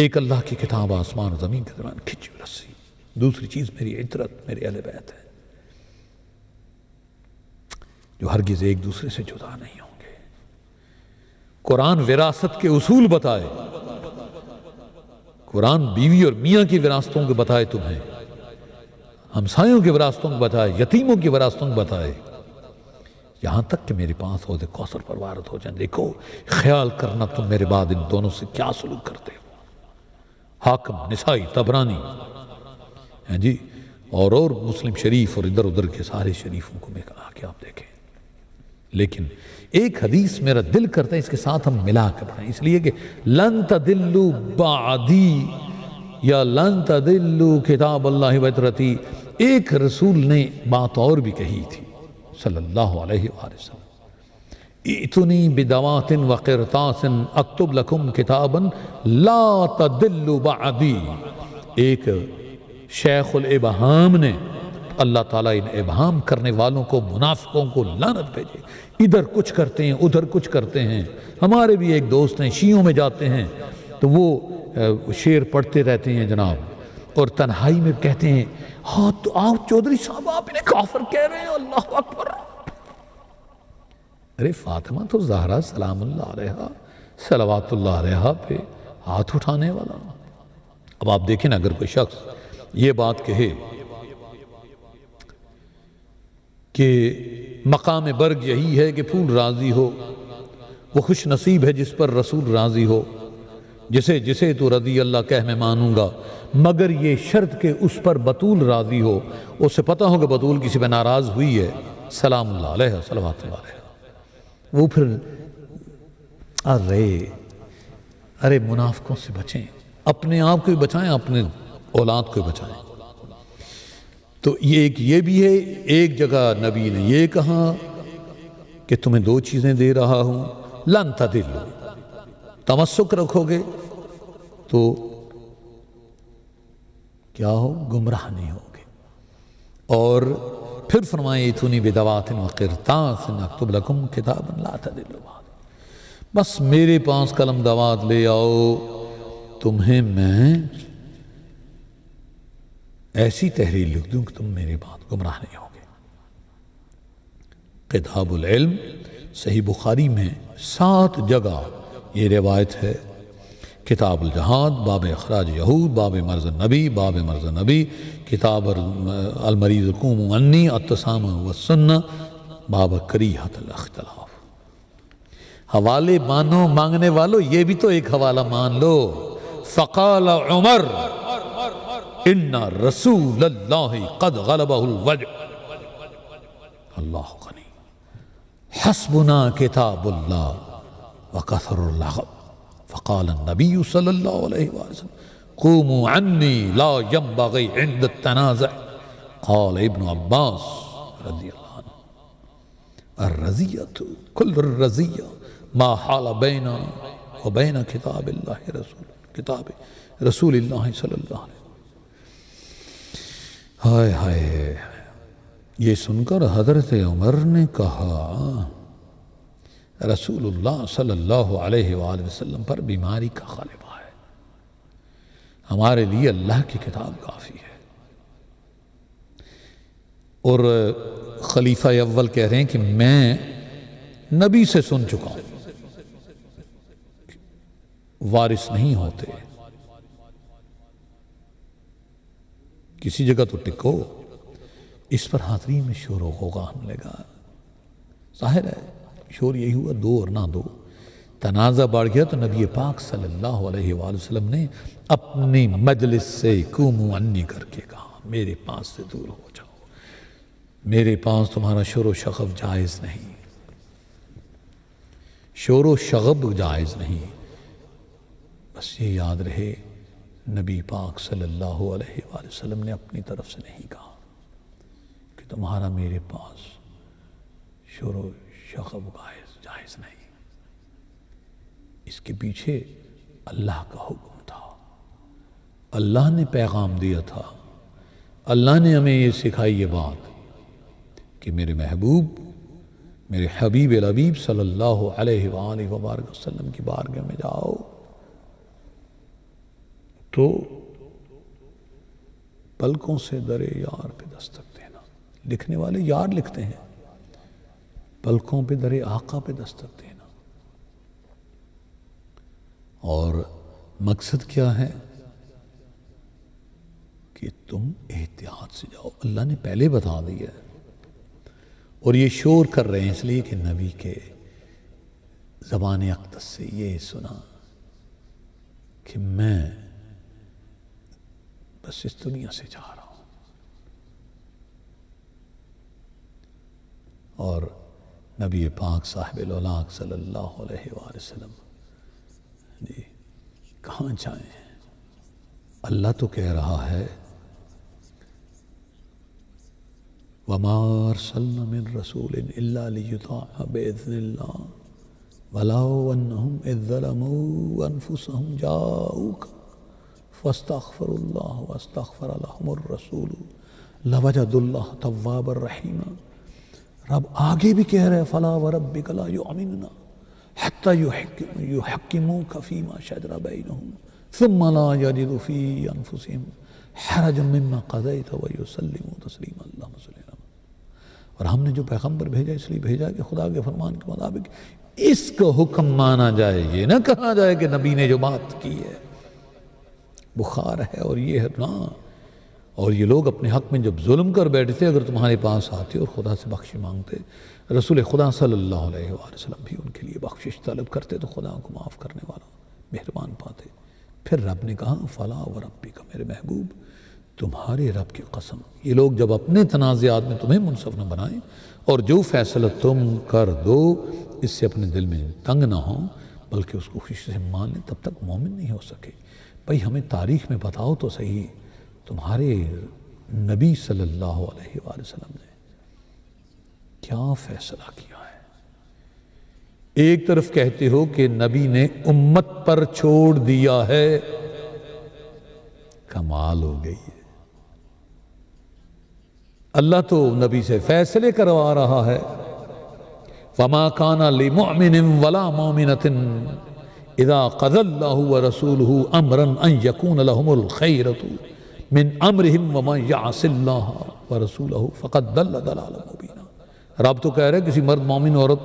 ایک اللہ کی کتاب آسمان و زمین کے درمیان کھچی ہوئی رسی، دوسری چیز میری عطرت میرے اہل بیت ہے، جو ہرگز ایک دوسرے سے جدا نہیں ہوں گے. قرآن وراثت کے اصول بتائے، قرآن بیوی اور میاں کی وراثتوں کو بتائے، تمہیں ہمسایوں کی وراثتوں کو بتائے، یتیموں کی وراثتوں کو بتائے، یہاں تک کہ میرے پاس حوض کوثر پر وارد ہو جائیں. دیکھو خیال کرنا تم میرے بعد ان دونوں سے کیا سلوک کرتے ہو. حاکم، نسائی، طبرانی جی اور مسلم شریف اور ادھر ادھر کے سارے شریفوں کو میں کہا کہ آپ دیکھیں. لیکن ایک حدیث میرا دل کرتا ہے اس کے ساتھ ہم ملا کر پڑھیں، اس لیے کہ لن تدلوا بعدی یا لن تدلوا کتاب اللہ وعترتی. ایک رسول نے بات اور بھی کہی تھی صلی اللہ علیہ وآلہ وسلم، ائتنی بدوات وقرطاس اکتب لکم کتابا لا تدلوا بعدی. ایک شیخ الابہام نے، اللہ تعالیٰ ان ابہام کرنے والوں کو، منافقوں کو لعنت بھیجے. ادھر کچھ کرتے ہیں ادھر کچھ کرتے ہیں. ہمارے بھی ایک دوست ہیں شیعوں میں جاتے ہیں تو وہ شعر پڑھتے رہتے ہیں جناب، اور تنہائی میں کہتے ہیں ہاں تو آپ چودھری صاحب آپ انہیں کافر کہہ رہے ہیں، اللہ اکبر. ارے فاطمہ تو زہرا سلام اللہ علیہا صلوات اللہ علیہا پہ ہاتھ اٹھانے والا. اب آپ دیکھیں نا، اگر کوئی شخص یہ بات کہے کہ مقام برگ یہی ہے کہ پھول راضی ہو، وہ خوش نصیب ہے جس پر رسول راضی ہو، جسے جسے تو رضی اللہ کہہ میں مانوں گا، مگر یہ شرط کہ اس پر بطول راضی ہو، اسے پتہ ہو کہ بطول کسی پہ ناراض ہوئی ہے، سلام اللہ علیہ صلوات اللہ علیہ۔ وہ پھر ارے منافقوں سے بچیں، اپنے آپ کو بھی بچائیں، اپنے اولاد کو بھی بچائیں۔ تو یہ بھی ہے، ایک جگہ نبی نے یہ کہا کہ تمہیں دو چیزیں دے رہا ہوں، لن تضلوا، تمسک رکھو گے تو کیا ہو، گمراہ نہیں ہوگے۔ اور پھر فرمائے ایتونی بدوات وقرطاس اکتب لکم کتابا لا تضلوا بعد، بس میرے پاس قلم دوات لے آؤ، تمہیں میں ایسی تحریر لکھ دوں کہ تم میرے بعد گمراہ نہیں ہوگے۔ کتاب العلم صحیح بخاری میں 7 جگہ یہ روایت ہے۔ کتاب الجہاد، باب اخراج یہود، باب مرض النبی، باب مرض النبی، کتاب المریض قوموا عنی، التسامح والسنہ، باب کریہۃ الاختلاف۔ حوالے مانگنے والو یہ بھی تو ایک حوالہ مان لو۔ فقال عمر ان رسول اللہ قد غلبہ الوجع، اللہ غنی، حسبنا کتاب اللہ وکثر اللغو۔ فقال النبی صلی اللہ علیہ وسلم قوموا عنی لا ينبغی عند التنازع۔ قال ابن عباس رضی اللہ عنہ الرزیۃ کل الرزیہ ما حال بینا وبین کتاب اللہ کتاب رسول اللہ صلی اللہ علیہ وسلم۔ ہائے ہائے، یہ سن کر حضرت عمر نے کہا رسول اللہ صلی اللہ علیہ وآلہ وسلم پر بیماری کا غلبہ ہے، ہمارے لیے اللہ کی کتاب کافی ہے۔ اور خلیفہ اول کہہ رہے ہیں کہ میں نبی سے سن چکا ہوں، وارث نہیں ہوتے، کسی جگہ تو ٹکو۔ اس پر حاضرین میں شور و غوغا ہونے لگا، ظاہر ہے شور یہی ہوا، دو اور نہ دو، تنازع بڑھ گیا تو نبی پاک صلی اللہ علیہ وآلہ وسلم نے اپنی مجلس سے قوموا عنی کر کے کہا میرے پاس سے دور ہو جاؤ، میرے پاس تمہارا شور و شغب جائز نہیں، شور و شغب جائز نہیں۔ بس یہ یاد رہے نبی پاک صلی اللہ علیہ وآلہ وسلم نے اپنی طرف سے نہیں کہا کہ تمہارا میرے پاس شور و شغب جائز نہیں، اس کے پیچھے اللہ کا حکم تھا، اللہ نے پیغام دیا تھا، اللہ نے ہمیں یہ سکھائی یہ بات کہ میرے محبوب، میرے حبیب الحبیب صلی اللہ علیہ وآلہ وبارک وسلم کی بارگاہ میں جاؤ تو پلکوں سے در یار پہ دستک دینا۔ لکھنے والے یار لکھتے ہیں، پلکوں پہ در آقا پہ دستک دینا۔ اور مقصد کیا ہے کہ تم احتیاط سے جاؤ، اللہ نے پہلے بتا دیا ہے۔ اور یہ شور کر رہے ہیں اس لیے کہ نبی کے زبان اقدس سے یہ سنا کہ میں بس اس دنیا سے جا رہا ہوں۔ اور نبی پاک صاحب الاولاق صلی اللہ علیہ وآلہ وسلم جی کہاں جائیں؟ اللہ تو کہہ رہا ہے وَمَا أَرْسَلْنَا مِن رَسُولٍ إِلَّا لِيُطَاعَ بِإِذْنِ اللَّهِ وَلَوْ أَنَّهُمْ إِذْ ظَلَمُوا أَنفُسَهُمْ جَاءُوكَ فَاسْتَغْفَرُوا اللَّهَ وَاسْتَغْفَرَ لَهُمُ الرَّسُولُ لَوَجَدُوا اللَّهَ تَوَّابًا رَحِيمًا۔ رب آگے بھی کہہ رہے فَلَا وَرَبِّكَ لَا يُؤْمِنُونَ حَتَّى يُحَكِّمُوكَ فِيمَا شَجَرَ بَيْنَهُمْ ثُمَّ لَا يَجِدُوا فِي أَنفُسِهِمْ حَرَجًا مِّمَّا قَضَيْتَ وَيُسَلِّمُوا تَسْلِيمًا۔ اللہم صلی اللہ علیہ وسلم۔ اور ہم نے جو پیغمبر بھیجا اس لیے بھیجا کہ خدا کے فرمان کے مطابق اس کو حکم مانا جائے، یہ نہ کہا جائے کہ نبی نے جو بات کی ہے بخار ہے اور یہ ہے نا۔ اور یہ لوگ اپنے حق میں جب ظلم کر بیٹھتے اگر تمہارے پاس آتے اور خدا سے بخشی مانگتے، رسول خدا صلی اللہ علیہ وآلہ وسلم بھی ان کے لیے بخشش طلب کرتے تو خدا کو معاف کرنے والا مہربان پاتے۔ پھر رب نے کہا فلا وربک، میرے محبوب تمہارے رب کی قسم، یہ لوگ جب اپنے تنازعات میں تمہیں منصف نہ بنائیں اور جو فیصلہ تم کر دو اس سے اپنے دل میں تنگ نہ ہوں بلکہ اس کو خوشی سے مان لیں، تب تک مومن نہیں ہو سکے۔ بھئی ہمیں تاریخ میں بتاؤ تو صحیح، تمہارے نبی صلی اللہ علیہ وآلہ وسلم نے کیا فیصلہ کیا ہے؟ ایک طرف کہتے ہو کہ نبی نے امت پر چھوڑ دیا ہے، کمال ہو گئی ہے۔ اللہ تو نبی سے فیصلے کروا رہا ہے، وَمَا كَانَ لِمُؤْمِنٍ وَلَا مُؤْمِنَةٍ إِذَا قَضَى اللَّهُ وَرَسُولُهُ أَمْرًا أَن يَكُونَ لَهُمُ الْخَيْرَةُ مِنْ أَمْرِهِمْ وَمَنْ يَعْصِ اللَّهَ وَرَسُولَهُ فَقَدْ ضَلَّ ضَلَالًا مُبِينًا۔ رب تو کہہ رہے کسی مرد مومن عورت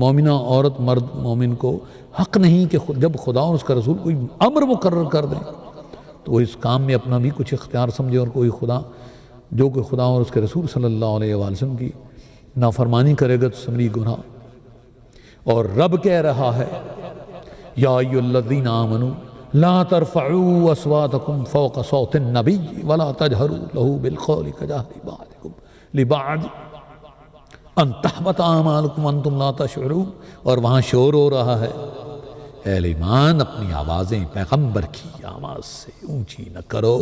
مومنہ عورت مرد مومن کو حق نہیں کہ جب خدا اور اس کا رسول کوئی امر مقرر کر دیں تو وہ اس کام میں اپنا بھی کچھ اختیار سمجھے، اور کوئی خدا اور اس کے رسول صلی اللہ علیہ وآلہ وسلم کی نافرمانی کرے گا تو سمری گناہ۔ اور رب کہہ رہا ہے یا ایھا الذین آمنوا لا ترفعوا اصواتکم فوق صوت النبی ولا تجہروا له بالقول کجہر بعضکم لبعض ان تحبط اعمالکم وانتم لا تشعرون۔ اور وہاں شور ہو رہا ہے، اہل ایمان اپنی آوازیں پیغمبر کی آواز سے اونچی نہ کرو،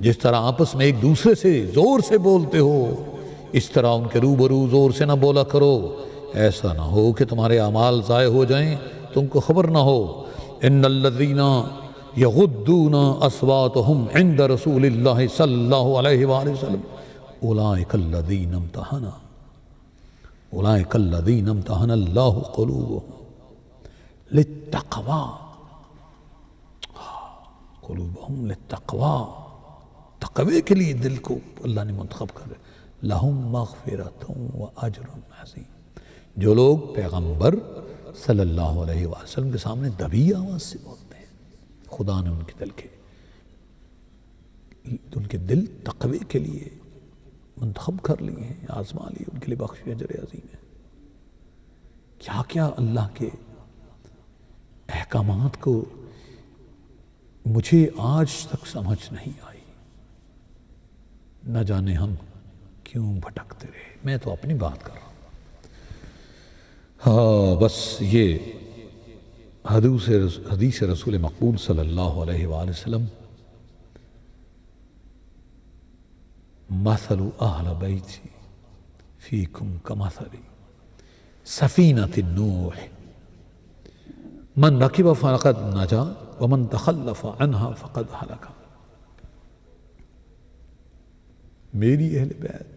جس طرح آپس میں ایک دوسرے سے زور سے بولتے ہو اس طرح ان کے روبرو زور سے نہ بولا کرو، ایسا نہ ہو کہ تمہارے اعمال ضائع ہو جائیں تم کو خبر نہ ہو۔ ان الذین یغضون اصواتهم عند رسول اللہ صلی اللہ علیہ وآلہ وسلم اولئک الذین امتحن اللہ قلوبهم للتقوی، تقوی کے لیے دل کو اللہ نے منتخب کر لہم مغفرۃ و اجر عظیم۔ جو لوگ پیغمبر صلی اللہ علیہ وسلم کے سامنے دبی آواز سے بولتے ہیں، خدا نے ان کے دل تقوی کے لیے منتخب کر لیے ہیں، آزما لیے، ان کے لیے بخش اجر عظیم ہے۔ کیا کیا اللہ کے احکامات کو مجھے آج تک سمجھ نہیں آئی، نہ جانے ہم کیوں بھٹکتے رہے۔ میں تو اپنی بات کر رہا ہوں، ہاں بس یہ حدیث رسول مقبول صلی اللہ علیہ وآلہ وسلم مثل اہل بیتی فیکم کمثل سفینۃ نوح من رکب فقد نجا ومن تخلف عنها فقد ہلک۔ میری اہل بیت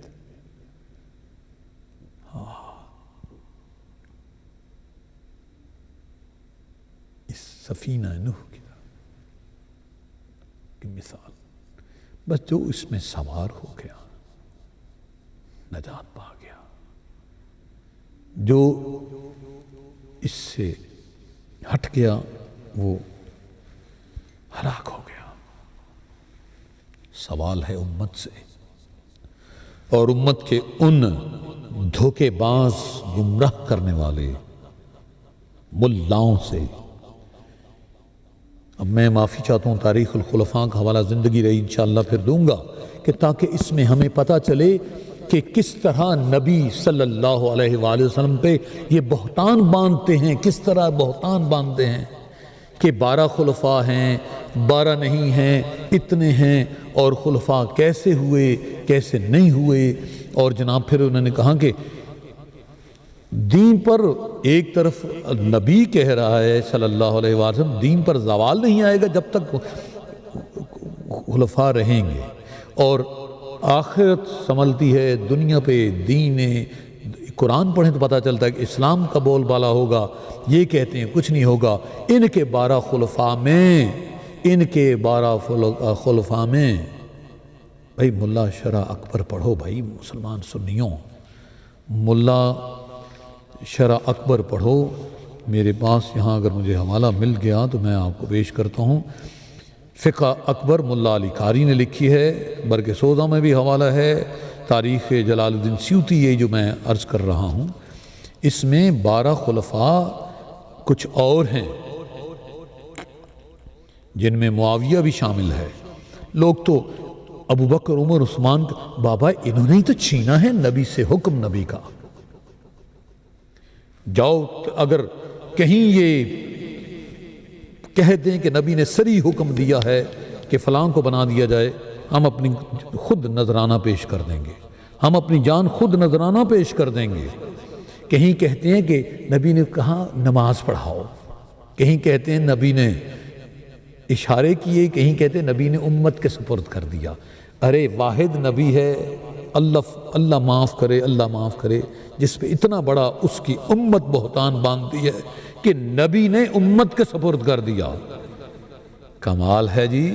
اس سفینہ نوح کی مثال، بس جو اس میں سوار ہو گیا نجات پا گیا، جو اس سے ہٹ گیا وہ ہلاک ہو گیا۔ سوال ہے امت سے اور امت کے ان دھوکے باز گمراہ کرنے والے ملاؤں سے۔ اب میں معافی چاہتا ہوں، تاریخ الخلفاء کا حوالہ زندگی رہی انشاءاللہ پھر دوں گا کہ تاکہ اس میں ہمیں پتہ چلے کہ کس طرح نبی صلی اللہ علیہ وآلہ وسلم پہ یہ بہتان باندھتے ہیں، کس طرح بہتان باندھتے ہیں کہ 12 خلفاء ہیں، 12 نہیں ہیں، اتنے ہیں، اور خلفاء کیسے ہوئے کیسے نہیں ہوئے۔ اور جناب پھر انہوں نے کہا کہ دین پر ایک طرف نبی کہہ رہا ہے صلی اللہ علیہ وسلم دین پر زوال نہیں آئے گا جب تک خلفاء رہیں گے، اور آخرت سنبھلتی ہے دنیا پہ دین۔ قرآن پڑھیں تو پتہ چلتا ہے کہ اسلام کا بول بالا ہوگا، یہ کہتے ہیں کچھ نہیں ہوگا۔ ان کے 12 خلفاء میں بھائی ملا شرح اکبر پڑھو، بھائی مسلمان سنیوں، ملا شرح اکبر پڑھو۔ میرے پاس یہاں اگر مجھے حوالہ مل گیا تو میں آپ کو پیش کرتا ہوں فقہ اکبر ملا علی قاری نے لکھی ہے، برگ سودا میں بھی حوالہ ہے، تاریخ جلال الدین سیوطی یہ جو میں عرض کر رہا ہوں، اس میں 12 خلفاء کچھ اور ہیں جن میں معاویہ بھی شامل ہے۔ لوگ تو ابو بکر عمر عثمان بابا انہوں نے ہی تو چھینا ہے نبی سے حکم نبی کا۔ جاؤ اگر کہیں یہ کہہ دیں کہ نبی نے سری حکم دیا ہے کہ فلاں کو بنا دیا جائے، ہم اپنی خود نذرانہ پیش کر دیں گے، ہم اپنی جان خود نذرانہ پیش کر دیں گے۔ کہیں کہتے ہیں کہ نبی نے کہا نماز پڑھاؤ، کہیں کہتے ہیں نبی نے اشارے کیے، کہیں کہتے ہیں نبی نے امت کے سپرد کر دیا۔ ارے واحد نبی ہے، اللہ معاف کرے، اللہ معاف کرے، جس پہ اتنا بڑا اس کی امت بہتان باندھتی ہے کہ نبی نے امت کے سپرد کر دیا۔ کمال ہے جی،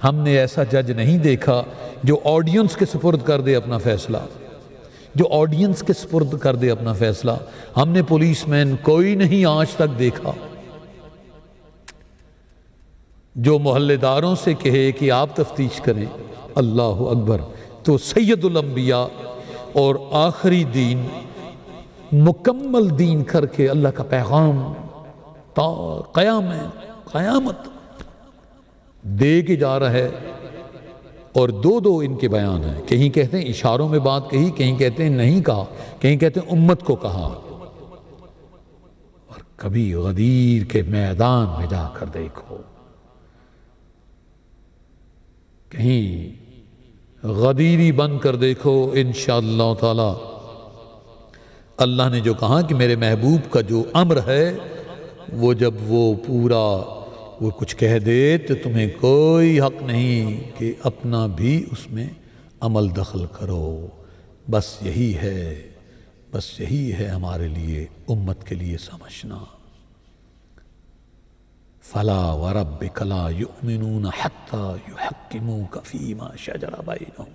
ہم نے ایسا جج نہیں دیکھا جو آڈینس کے سپرد کر دے اپنا فیصلہ، جو آڈینس کے سپرد کر دے اپنا فیصلہ۔ ہم نے پولیس مین کوئی نہیں آج تک دیکھا جو محلے داروں سے کہے کہ آپ تفتیش کریں۔ اللہ اکبر! تو سید الانبیاء اور آخری دین، مکمل دین کر کے اللہ کا پیغام تا قیامت دے کے جا رہا ہے، اور دو ان کے بیان ہیں، کہیں کہتے ہیں اشاروں میں بات کہی، کہیں کہتے ہیں نہیں کہا، کہیں کہتے ہیں امت کو کہا۔ اور کبھی غدیر کے میدان میں جا کر دیکھو، کہیں غدیری بن کر دیکھو، انشاءاللہ تعالی اللہ نے جو کہا کہ میرے محبوب کا جو امر ہے، وہ جب وہ پورا وہ کچھ کہہ دے تو تمہیں کوئی حق نہیں کہ اپنا بھی اس میں عمل دخل کرو۔ بس یہی ہے ہمارے لیے، امت کے لیے سمجھنا۔ فلا وربک لا یؤمنون حتی یحکموک فیما شجر بینہم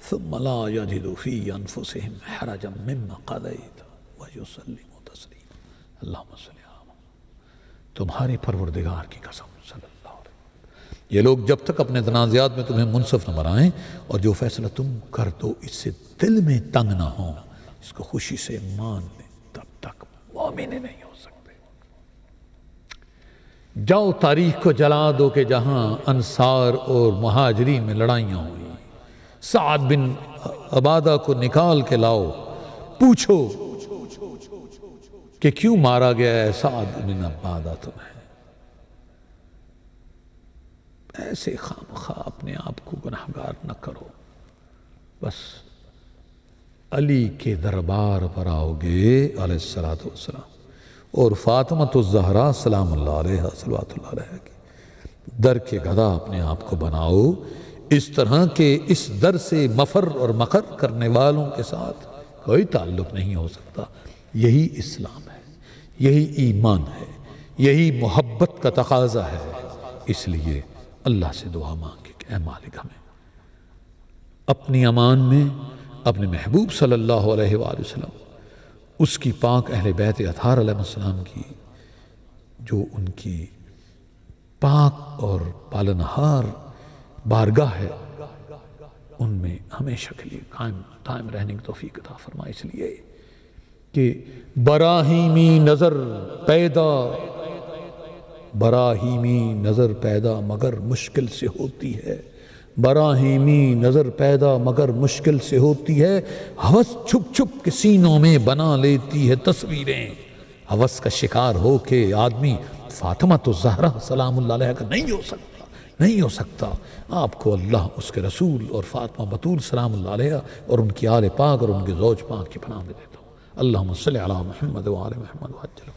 ثم لا یجدوا فی انفسہم حرجا مما قضیت ویسلموا تسلیما۔ اللہم صلی اللہ علیہ وسلم، تمہارے پروردگار کی قسم صلی اللہ علیہ وسلم، یہ لوگ جب تک اپنے تنازعات میں تمہیں منصف نہ بنائیں اور جو فیصلہ تم کر دو اس سے دل میں تنگ نہ ہوں، اس کو خوشی سے مان لیں، تب تک مومن نہیں ہو سکتے۔ جاؤ تاریخ کو جلا دو کہ جہاں انصار اور مہاجرین میں لڑائیاں ہوئی، سعد بن عبادہ کو نکال کے لاؤ، پوچھو کہ کیوں مارا گیا ہے سعد بن عبادہ تمہیں؟ ایسے خامخواہ اپنے آپ کو گناہگار نہ کرو، بس علی کے دربار پر آؤ گے علیہ السلام، اور فاطمہ الزہرا سلام اللہ علیہ صلوات اللہ علیہ کی در کے گدا اپنے آپ کو بناؤ، اس طرح کے اس در سے مفر اور مخر کرنے والوں کے ساتھ کوئی تعلق نہیں ہو سکتا۔ یہی اسلام ہے، یہی ایمان ہے، یہی محبت کا تقاضا ہے۔ اس لیے اللہ سے دعا مانگے کہ اے مالک ہمیں اپنی امان میں اپنے محبوب صلی اللہ علیہ وآلہ وسلم، اس کی پاک اہل بیت اطہار علیہ السلام کی جو ان کی پاک اور پالنہار بارگاہ ہے، ان میں ہمیشہ کے لیے قائم دائم رہنے کی توفیق عطا فرمائے۔ اس لیے کہ براہیمی نظر پیدا مگر مشکل سے ہوتی ہے، براہیمی نظر پیدا مگر مشکل سے ہوتی ہے، ہوس چھپ چھپ کے سینوں میں بنا لیتی ہے تصویریں۔ ہوس کا شکار ہو کے آدمی فاطمہ الزہرا سلام اللہ علیہ کا نہیں ہو سکتا۔ آپ کو اللہ اس کے رسول اور فاطمہ بطول سلام اللہ علیہ اور ان کی آل پاک اور ان کے زوج پاک کی پناہ میں دیتا ہوں۔ اللہم صلی علی محمد وآل محمد وعجل